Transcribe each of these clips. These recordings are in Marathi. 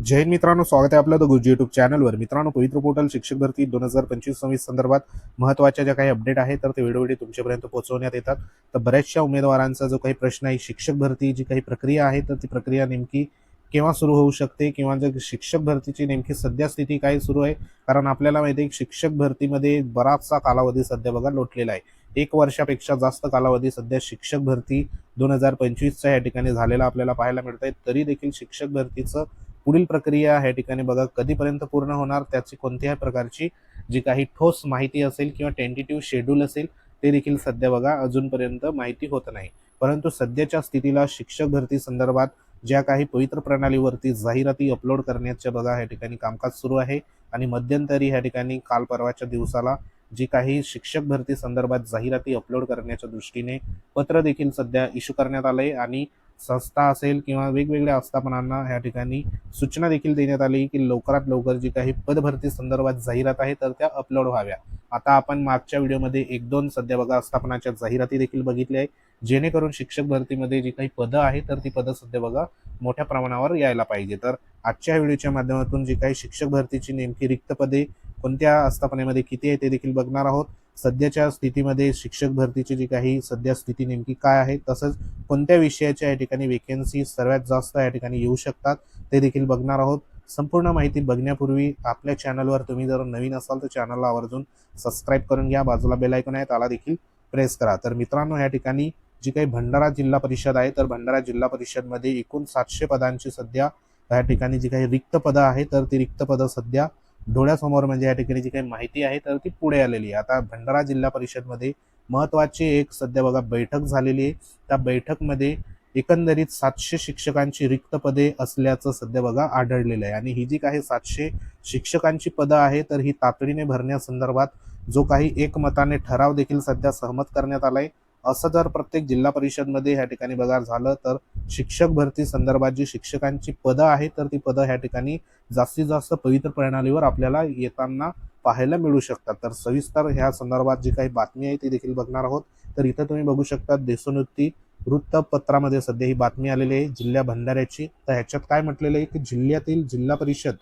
जय हिंद मित्रांनो, स्वागत आहे आपलं द गुरुजी यूट्यूब चॅनलवर। मित्रांनो, पवित्र पोर्टल शिक्षक भरती 2025-26 संदर्भात महत्त्वाच्या ज्या काही अपडेट आहेत तर ते व्हिडिओ तुमच्यापर्यंत पोहोचवण्यात येतात। तर बऱ्याचशा उमेदवारांचा जो काही प्रश्न आहे, शिक्षक भरती जी काही प्रक्रिया आहे तर ती प्रक्रिया नेमकी केव्हा सुरू होऊ शकते किंवा जर शिक्षक भरतीची नेमकी सध्या स्थिती काय सुरू आहे। कारण आपल्याला माहिती आहे शिक्षक भरतीमध्ये बराचसा कालावधी सध्या बघा लोटलेला आहे। 1 वर्षापेक्षा जास्त कालावधी सध्या शिक्षक भरती 2025च्या या ठिकाणी झालेला आपल्याला पाहायला मिळत आहे। तरी देखील शिक्षक भरतीचं पुढील प्रक्रिया ह्या ठिकाणी बघा कधीपर्यंत पूर्ण होणार, त्याची कोणत्याही प्रकारची जी काही ठोस माहिती असेल किंवा टेंटेटिव्ह शेड्यूल असेल ते देखील सध्या बघा अजूनपर्यंत माहिती होत नाही। परंतु सध्याच्या स्थितीला शिक्षक भरती संदर्भात ज्या काही पवित्र प्रणालीवरती जाहिराती अपलोड करण्याच्या बघा ह्या ठिकाणी कामकाज सुरू आहे आणि मध्यंतरी ह्या ठिकाणी काल परवाच्या दिवसाला जी काही शिक्षक भरती संदर्भात जाहिराती अपलोड करण्याच्या दृष्टीने पत्र देखील सध्या इश्यू करण्यात आले आणि संस्था असेल किंवा वेगवेगळ्या आस्थापनांना ह्या ठिकाणी सूचना देखील देण्यात आली की लवकरात लवकर जी काही पदभरती संदर्भात जाहिरात आहे तर त्या अपलोड व्हाव्या। आता आपण मागच्या व्हिडिओमध्ये 1-2 सध्या बघा आस्थापनाच्या जाहिराती देखील बघितल्या आहे, जेणेकरून शिक्षक भरतीमध्ये जी काही पदं आहे तर ती पदं सध्या बघा मोठ्या प्रमाणावर यायला पाहिजे। तर आजच्या व्हिडिओच्या माध्यमातून जी काही शिक्षक भरतीची नेमकी रिक्त पदे कोणत्या आस्थापनेमध्ये किती आहे ते देखील बघणार आहोत। सध्याच्या स्थितीमध्ये शिक्षक भरतीची जी काही सध्या स्थिती नेमकी काय आहे, तसंच कोणत्या विषयाच्या या ठिकाणी वेकेन्सी सर्वात जास्त या ठिकाणी येऊ शकतात ते देखील बघणार आहोत। संपूर्ण माहिती बघण्यापूर्वी आपल्या चॅनलवर तुम्ही जर नवीन असाल तर चॅनलला आवर्जून सबस्क्राईब करून घ्या, बाजूला बेल आयकॉन आहे त्याला देखील प्रेस करा। तर मित्रांनो, या ठिकाणी जी काही भंडारा जिल्हा परिषद आहे तर भंडारा जिल्हा परिषदमध्ये एकूण 700 पदांची सध्या या ठिकाणी जी काही रिक्त पदं आहे तर ती रिक्त पदं सध्या डोळ्यासमोर म्हणजे या ठिकाणी जी काही माहिती आहे तर ती पुढे आलेली आहे। आता भंडारा जिल्हा परिषदमध्ये महत्त्वाची एक सध्या बघा बैठक झालेली आहे। त्या बैठकमध्ये एकंदरीत 700 शिक्षकांची रिक्त पदे असल्याचं सध्या बघा आढळलेलं आहे आणि ही जी काही 700 शिक्षकांची पदं आहे तर ही तातडीने भरण्यासंदर्भात जो काही एकमताने ठराव देखील सध्या सहमत करण्यात आलाय। असं जर प्रत्येक जिल्हा परिषदमध्ये ह्या ठिकाणी बघा झालं तर शिक्षक भरती संदर्भात जी शिक्षकांची पदं आहे तर ती पदं ह्या ठिकाणी जास्तीत जास्त पवित्र प्रणालीवर आपल्याला येताना पाहायला मिळू शकतात। तर सविस्तर ह्या संदर्भात जी काही बातमी आहे ती देखील बघणार आहोत। तर इथं तुम्ही बघू शकता देशोन्नती वृत्तपत्रामध्ये सध्या ही बातमी आलेली आहे जिल्हा भंडाऱ्याची। तर ह्याच्यात काय म्हटलेलं आहे की जिल्ह्यातील जिल्हा परिषद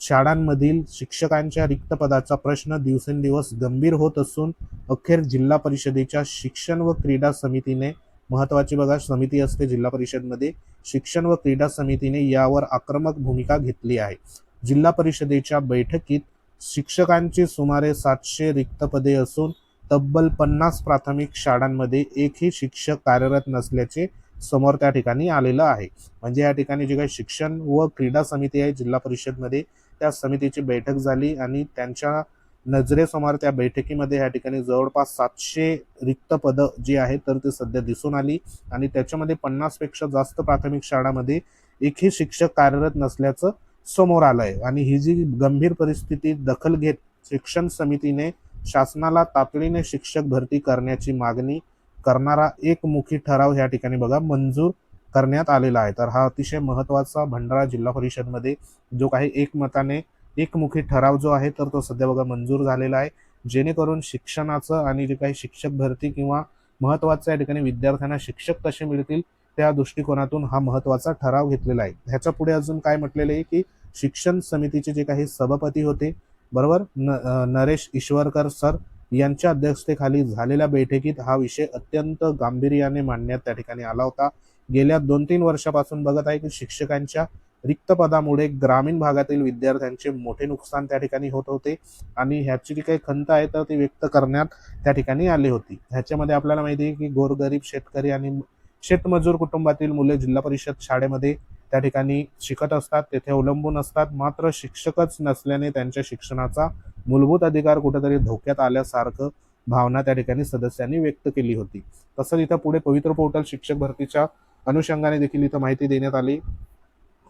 शाळांमधील शिक्षकांच्या रिक्त पदाचा प्रश्न दिवसेंदिवस गंभीर होत असून अखेर जिल्हा परिषदेच्या शिक्षण व क्रीडा समितीने, महत्वाची बघा समिती असते जिल्हा परिषदमध्ये, शिक्षण व क्रीडा समितीने यावर आक्रमक भूमिका घेतली आहे। जिल्हा परिषदेच्या बैठकीत शिक्षकांची सुमारे 700 रिक्त पदे असून तब्बल 50 प्राथमिक शाळांमध्ये एकही शिक्षक कार्यरत नसल्याचे समोर त्या ठिकाणी आलेलं आहे। म्हणजे या ठिकाणी जे काही शिक्षण व क्रीडा समिती आहे जिल्हा परिषदमध्ये त्या समितीची बैठक झाली आणि त्यांच्या नजरेसमोर त्या बैठकीमध्ये या ठिकाणी जवळपास 700 रिक्त पदं जी आहेत तर ते सध्या दिसून आली आणि त्याच्यामध्ये 50 पेक्षा जास्त प्राथमिक शाळांमध्ये एकही शिक्षक कार्यरत नसल्याचं समोर आलंय। आणि ही जी गंभीर परिस्थिती दखल घेत शिक्षण समितीने शासनाला तातडीने शिक्षक भरती करण्याची मागणी करणारा एकमुखी ठराव या ठिकाणी बघा मंजूर करण्यात आलेला आहे। तर हा अतिशय महत्त्वाचा भंडारा जिल्हा परिषदमध्ये जो काही एकमताने एकमुखी ठराव जो आहे तर तो सध्या बघा मंजूर झालेला आहे, जेणेकरून शिक्षणाचं आणि जे काही शिक्षक भरती किंवा महत्त्वाचं या ठिकाणी विद्यार्थ्यांना शिक्षक कसे मिळतील त्या दृष्टिकोनातून हा महत्त्वाचा ठराव घेतलेला आहे। ह्याच्या पुढे अजून काय म्हटलेलं आहे की शिक्षण समितीचे जे काही सभापती होते बरोबर नरेश ईश्वरकर सर यांच्या अध्यक्षतेखाली झालेल्या बैठकीत हा विषय अत्यंत गांभीर्याने मांडण्यात त्या ठिकाणी आला होता। गेल्या 2-3 वर्षापासून बघत आहे की शिक्षकांच्या रिक्त पदामुळे ग्रामीण भागातील विद्यार्थ्यांचे मोठे नुकसान त्या ठिकाणी होत होते आणि ह्याची जी काही खंत आहे तर ती व्यक्त करण्यात त्या ठिकाणी आली होती। ह्याच्यामध्ये आपल्याला माहिती आहे की गोरगरीब शेतकरी आणि शेतमजूर कुटुंबातील मुले जिल्हा परिषद शाळेमध्ये त्या ठिकाणी शिकत असतात, तेथे अवलंबून असतात, मात्र शिक्षकच नसल्याने त्यांच्या शिक्षणाचा मूलभूत अधिकार कुठेतरी धोक्यात आल्यासारखं भावना त्या ठिकाणी सदस्यांनी व्यक्त केली होती। तसंच इथं पुढे पवित्र पोर्टल शिक्षक भरतीच्या अनुषंगाने देखील इथं माहिती देण्यात आली।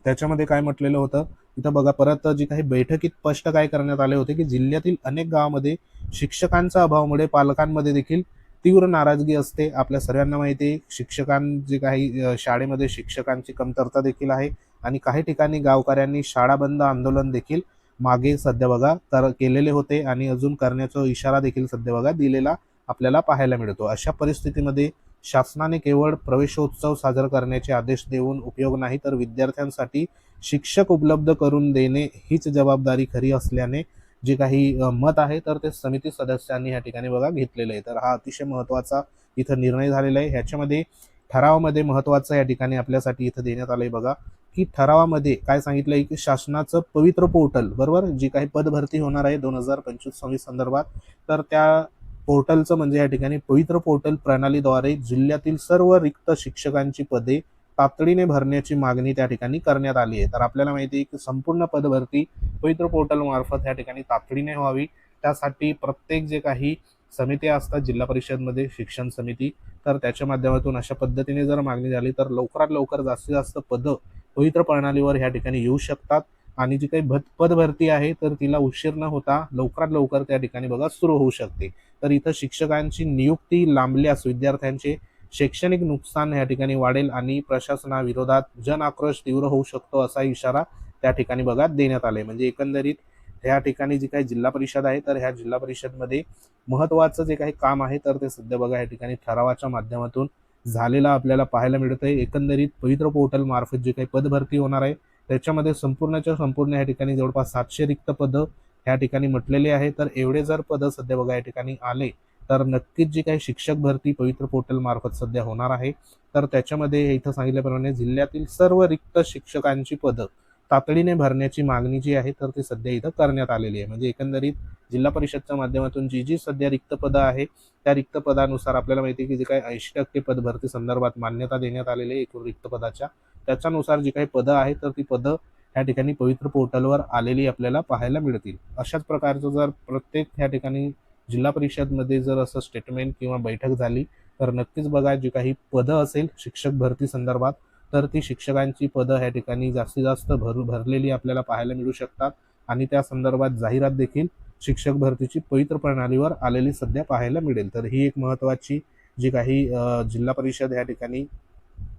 त्याच्यामध्ये काय म्हटलेलं होतं इथं बघा परत जी काही बैठकीत स्पष्ट काय करण्यात आले होते की जिल्ह्यातील अनेक गावांमध्ये शिक्षकांच्या अभावामुळे पालकांमध्ये देखील तीव्र नाराजगी असते। आपल्या सर्वांना माहिती आहे शिक्षकांची काही शाळेमध्ये शिक्षकांची कमतरता देखील आहे आणि काही ठिकाणी गावकऱ्यांनी शाळा बंद आंदोलन देखील मागे सध्या बघा केलेले होते आणि अजून करण्याचा इशारा देखील सध्या बघा दिलेला आपल्याला पाहायला मिळतो। अशा परिस्थितीमध्ये शासनाने केवळ प्रवेशोत्सव साजरा करण्याचे आदेश देऊन उपयोग नाही, तर विद्यार्थ्यांसाठी शिक्षक उपलब्ध करून देणे हीच जबाबदारी खरी असल्याने जे काही मत आहे तर ते समिती सदस्यांनी या ठिकाणी बघा घेतलेलं आहे. तर हा अतिशय महत्त्वाचा इथं निर्णय झालेला आहे. ह्याच्यामध्ये ठरावामध्ये महत्त्वाचं या ठिकाणी आपल्यासाठी इथं देण्यात आलंय बघा, की ठरावामध्ये काय सांगितलंय, की शासनाचं पवित्र पोर्टल बरोबर जी काही पदभरती होणार आहे 2025-26 संदर्भात, तर त्या पोर्टलचं म्हणजे या ठिकाणी पवित्र पोर्टल प्रणालीद्वारे जिल्ह्यातील सर्व रिक्त शिक्षकांची पदे तातडीने भरण्याची मागणी त्या ठिकाणी करण्यात आली आहे. तर आपल्याला माहिती आहे की संपूर्ण पदभरती पवित्र पोर्टल मार्फत या ठिकाणी तातडीने व्हावी, त्यासाठी प्रत्येक जे काही समित्या असतात जिल्हा परिषदमध्ये शिक्षण समिती, तर त्याच्या माध्यमातून अशा पद्धतीने जर मागणी झाली तर लवकरात लवकर जास्तीत जास्त पदं पवित्र प्रणालीवर ह्या ठिकाणी येऊ शकतात आणि जी काही पदभरती आहे तर तिला उशीर न होता लवकरात लवकर त्या ठिकाणी बघा सुरू होऊ शकते. तर इथं शिक्षकांची नियुक्ती लांबल्यास विद्यार्थ्यांचे शैक्षणिक नुकसान या ठिकाणी वाढेल आणि प्रशासनाविरोधात जन आक्रोश तीव्र होऊ शकतो असा इशारा त्या ठिकाणी बघा देण्यात आलाय. म्हणजे एकंदरीत या ठिकाणी जी काही जिल्हा परिषद आहे तर ह्या जिल्हा परिषदमध्ये महत्त्वाचं जे काही काम आहे तर ते सध्या बघा या ठिकाणी ठरावाच्या माध्यमातून झालेलं आपल्याला पाहायला मिळतंय. एकंदरीत पवित्र पोर्टल मार्फत जे काही पदभरती होणार आहे त्याच्यामध्ये संपूर्णच्या संपूर्ण या ठिकाणी जवळपास 700 रिक्त पदं या ठिकाणी म्हटलेले आहे. तर एवढे जर पदं सध्या बघा या ठिकाणी आले तर नक्कीच जी काही शिक्षक भरती पवित्र पोर्टल मार्फत सध्या होणार आहे तर त्याच्यामध्ये इथं सांगितल्याप्रमाणे जिल्ह्यातील सर्व रिक्त शिक्षकांची पदं तातडीने भरण्याची मागणी जी आहे तर ती सध्या इथं करण्यात आलेली आहे. म्हणजे एकंदरीत जिल्हा परिषदच्या माध्यमातून जी सध्या रिक्त पदं आहे त्या रिक्त पदानुसार आपल्याला माहिती आहे की जे काही 80% पदभरती संदर्भात मान्यता देण्यात आलेली आहे एकूण रिक्त पदाच्या, त्याच्यानुसार जी काही पदं आहेत तर ती पदं या ठिकाणी पवित्र पोर्टलवर आलेली आपल्याला पाहायला मिळतील. अशाच प्रकारचं जर प्रत्येक या ठिकाणी जिल्हा परिषदमध्ये जर असं स्टेटमेंट किंवा बैठक झाली तर नक्कीच बघा जी काही पदं असेल शिक्षक भरती संदर्भात तर ती शिक्षकांची पदं या ठिकाणी जास्तीत जास्त भरलेली आपल्याला पाहायला मिळू शकतात आणि त्या संदर्भात जाहिरात देखील शिक्षक भरतीची पवित्र प्रणालीवर आलेली सध्या पाहायला मिळेल. तर ही एक महत्त्वाची जी काही जिल्हा परिषद या ठिकाणी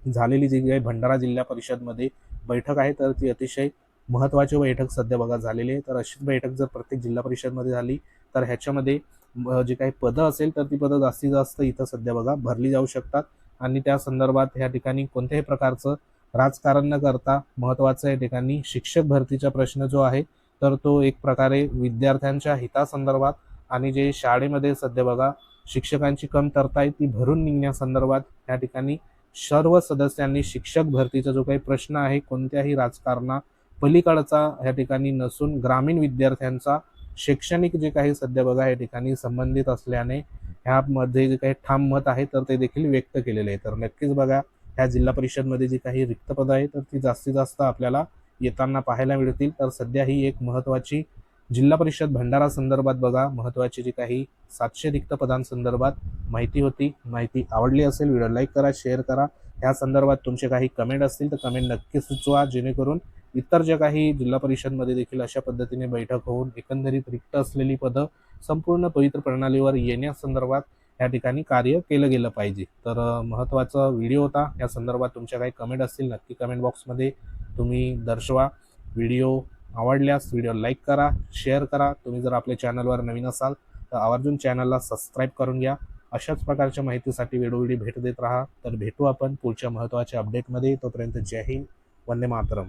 झालेली जी काही भंडारा जिल्हा परिषदमध्ये बैठक आहे तर ती अतिशय महत्त्वाची बैठक सध्या बघा झालेली आहे. तर अशीच बैठक जर प्रत्येक जिल्हा परिषदमध्ये झाली तर ह्याच्यामध्ये जी काही पदं असेल तर ती पदं जास्तीत जास्त इथं सध्या बघा भरली जाऊ शकतात आणि त्या संदर्भात या ठिकाणी कोणत्याही प्रकारचं राजकारण न करता महत्त्वाचं या ठिकाणी शिक्षक भरतीचा प्रश्न जो आहे तर तो एक प्रकारे विद्यार्थ्यांच्या हितासंदर्भात आणि जे शाळेमध्ये सध्या बघा शिक्षकांची कमतरता आहे ती भरून निघण्यासंदर्भात या ठिकाणी सर्व सदस्यांनी शिक्षक भरतीचा जो काही प्रश्न आहे कोणत्याही राजकारणा पलीकडचा या ठिकाणी नसून ग्रामीण विद्यार्थ्यांचा शैक्षणिक जे काही सध्या बघा या ठिकाणी संबंधित असल्याने ह्यामध्ये जे काही ठाम मत आहे तर ते देखील व्यक्त केलेले आहे. तर नक्कीच बघा ह्या जिल्हा परिषदमध्ये जी काही रिक्त पदं आहे तर ती जास्तीत जास्त आपल्याला येताना पाहायला मिळतील. तर सध्या ही एक महत्त्वाची जिल्हा परिषद भंडारा संदर्भात बघा महत्त्वाची जी काही 700 रिक्त पदांसंदर्भात माहिती होती. माहिती आवडली असेल व्हिडिओ लाईक करा, शेअर करा. या संदर्भात तुमचे काही कमेंट असतील तर कमेंट नक्की सुचवा, जेणेकरून इतर ज्या काही जिल्हा परिषदमध्ये देखील अशा पद्धतीने बैठक होऊन एकंदरीत रिक्त असलेली पदं संपूर्ण पवित्र प्रणालीवर येण्यासंदर्भात या ठिकाणी कार्य केलं गेलं पाहिजे. तर महत्त्वाचा व्हिडिओ होता. या संदर्भात तुमच्या काही कमेंट असतील नक्की कमेंट बॉक्समध्ये तुम्ही दर्शवा. व्हिडिओ आवडल्यास व्हिडिओ लाईक करा, शेअर करा. तुम्ही जर आपल्या चॅनलवर नवीन असाल तर आवर्जून चॅनलला सबस्क्राईब करून घ्या. अशाच प्रकारच्या माहितीसाठी वेळोवेळी भेट देत राहा. तर भेटू आपण पुढच्या महत्त्वाच्या अपडेटमध्ये. तोपर्यंत जय हिंद, वंदे मातरम.